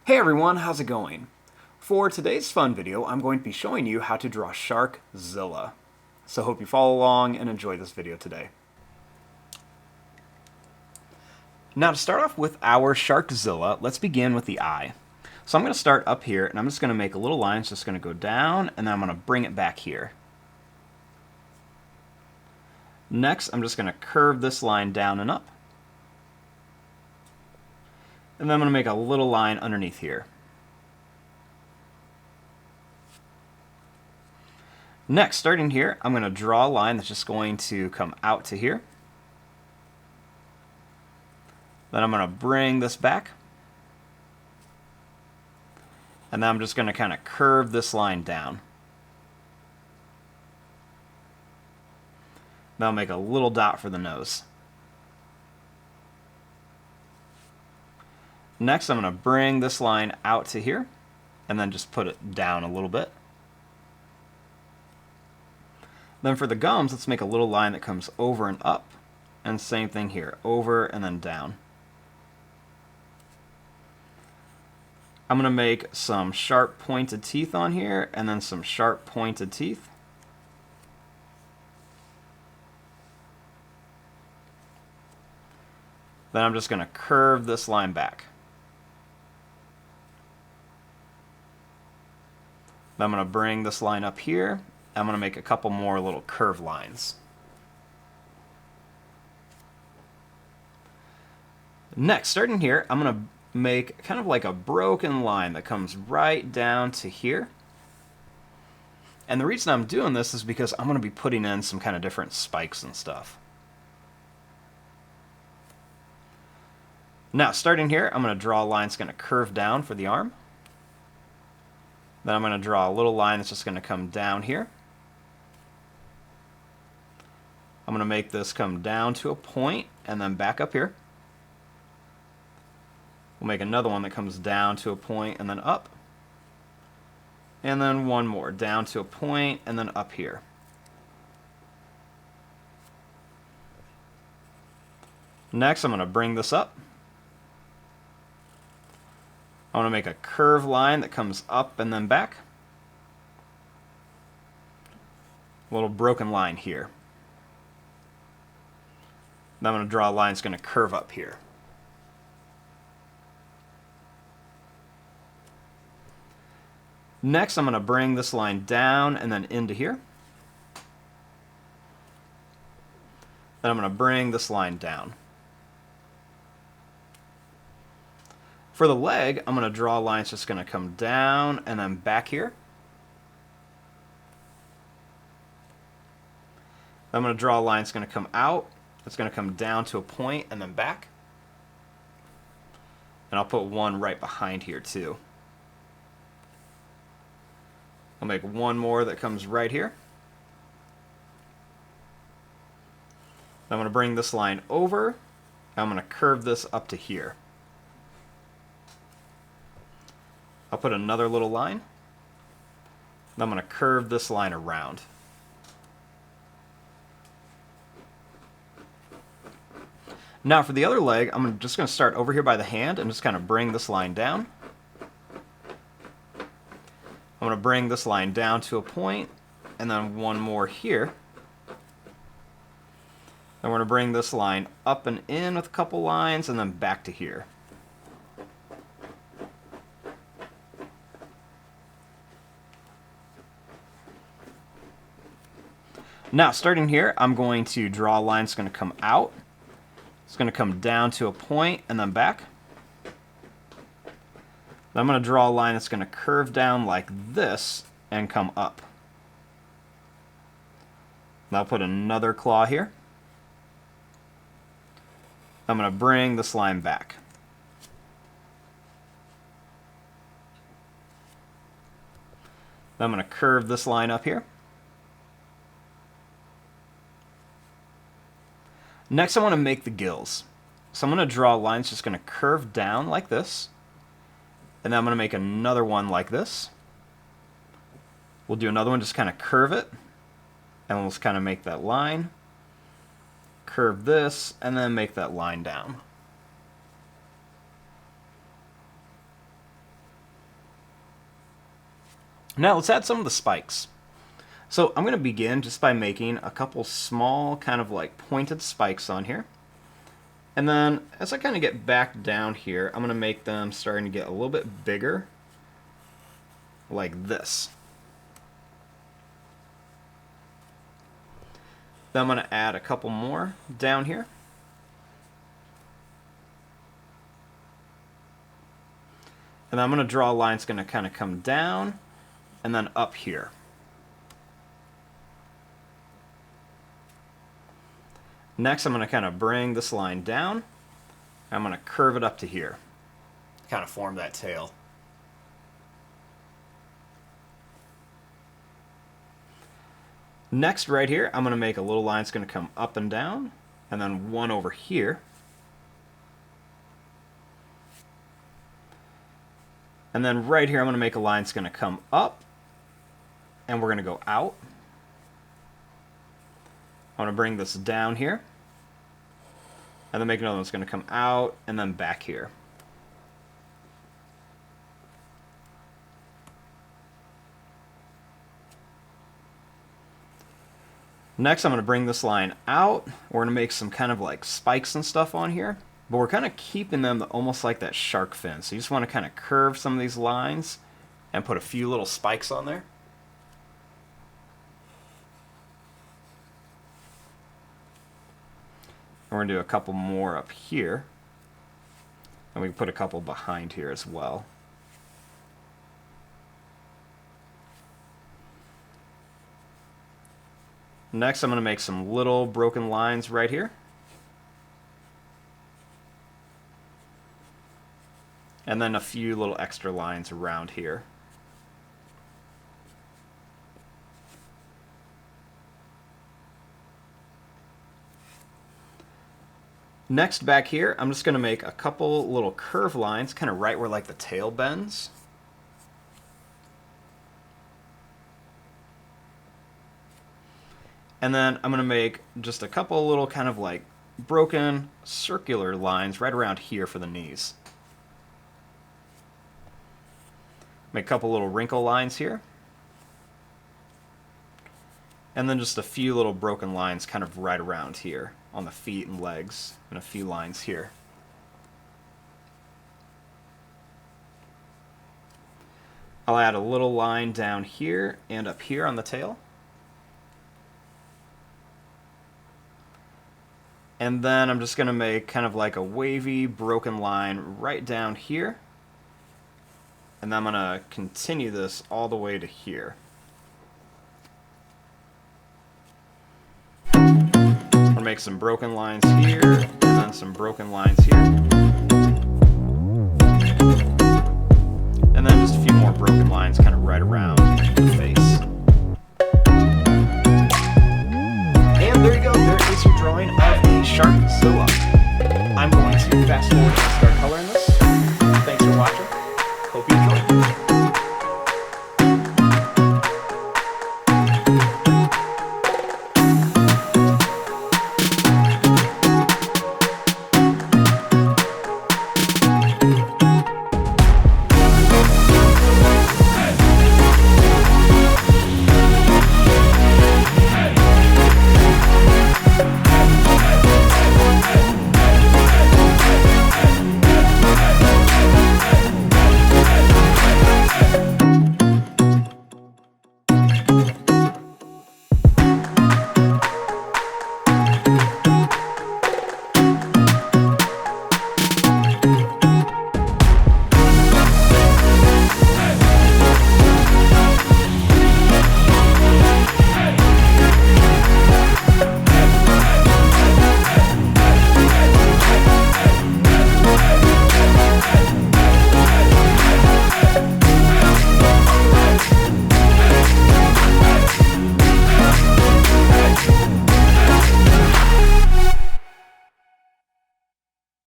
Hey everyone, how's it going? For today's fun video, I'm going to be showing you how to draw Sharkzilla. So hope you follow along and enjoy this video today. Now to start off with our Sharkzilla, let's begin with the eye. So I'm going to start up here and I'm just going to make a little line. It's just going to go down and then I'm going to bring it back here. Next, I'm just going to curve this line down and up. And then I'm going to make a little line underneath here. Next, starting here, I'm going to draw a line that's just going to come out to here. Then I'm going to bring this back. And then I'm just going to kind of curve this line down. Then I'll make a little dot for the nose. Next, I'm going to bring this line out to here, and then just put it down a little bit. Then for the gums, let's make a little line that comes over and up, and same thing here, over and then down. I'm going to make some sharp pointed teeth on here, and then some sharp pointed teeth. Then I'm just going to curve this line back. Then I'm going to bring this line up here. I'm going to make a couple more little curve lines. Next, starting here, I'm going to make kind of like a broken line that comes right down to here. And the reason I'm doing this is because I'm going to be putting in some kind of different spikes and stuff. Now, starting here, I'm going to draw a line that's going to curve down for the arm. Then I'm going to draw a little line that's just going to come down here. I'm going to make this come down to a point and then back up here. We'll make another one that comes down to a point and then up. And then one more, down to a point and then up here. Next, I'm going to bring this up. I want to make a curved line that comes up and then back. A little broken line here. Then I'm going to draw a line that's going to curve up here. Next, I'm going to bring this line down and then into here. Then I'm going to bring this line down. For the leg, I'm going to draw a line that's just going to come down and then back here. I'm going to draw a line that's going to come out. It's going to come down to a point and then back. And I'll put one right behind here too. I'll make one more that comes right here. I'm going to bring this line over. I'm going to curve this up to here. I'll put another little line. I'm going to curve this line around. Now for the other leg, I'm just going to start over here by the hand and just kind of bring this line down. I'm going to bring this line down to a point, and then one more here. Then we're going to bring this line up and in with a couple lines, and then back to here. Now, starting here, I'm going to draw a line that's going to come out. It's going to come down to a point and then back. Then I'm going to draw a line that's going to curve down like this and come up. And I'll put another claw here. I'm going to bring this line back. Then I'm going to curve this line up here. Next, I want to make the gills. So I'm going to draw a line that's just going to curve down like this. And then I'm going to make another one like this. We'll do another one, just kind of curve it. And we'll just kind of make that line. Curve this, and then make that line down. Now let's add some of the spikes. So I'm going to begin just by making a couple small kind of like pointed spikes on here. And then as I kind of get back down here, I'm going to make them starting to get a little bit bigger, like this. Then I'm going to add a couple more down here. And then I'm going to draw a line that's going to kind of come down and then up here. Next, I'm going to kind of bring this line down. I'm going to curve it up to here. Kind of form that tail. Next, right here, I'm going to make a little line that's going to come up and down, and then one over here. And then right here, I'm going to make a line that's going to come up, and we're going to go out. I'm going to bring this down here, and then make another one that's going to come out, and then back here. Next, I'm going to bring this line out. We're going to make some kind of like spikes and stuff on here, but we're kind of keeping them almost like that shark fin. So you just want to kind of curve some of these lines and put a few little spikes on there. And we're going to do a couple more up here. And we can put a couple behind here as well. Next, I'm going to make some little broken lines right here. And then a few little extra lines around here. Next, back here, I'm just going to make a couple little curve lines, kind of right where like the tail bends. And then I'm going to make just a couple little kind of like broken circular lines right around here for the knees. Make a couple little wrinkle lines here. And then just a few little broken lines kind of right around here on the feet and legs, and a few lines here. I'll add a little line down here and up here on the tail. And then I'm just going to make kind of like a wavy broken line right down here. And then I'm going to continue this all the way to here. I'll make some broken lines here, and then some broken lines here. And then just a few more broken lines kind of right around the face. And there you go, there is your drawing of a Sharkzilla. I'm going to fast forward to start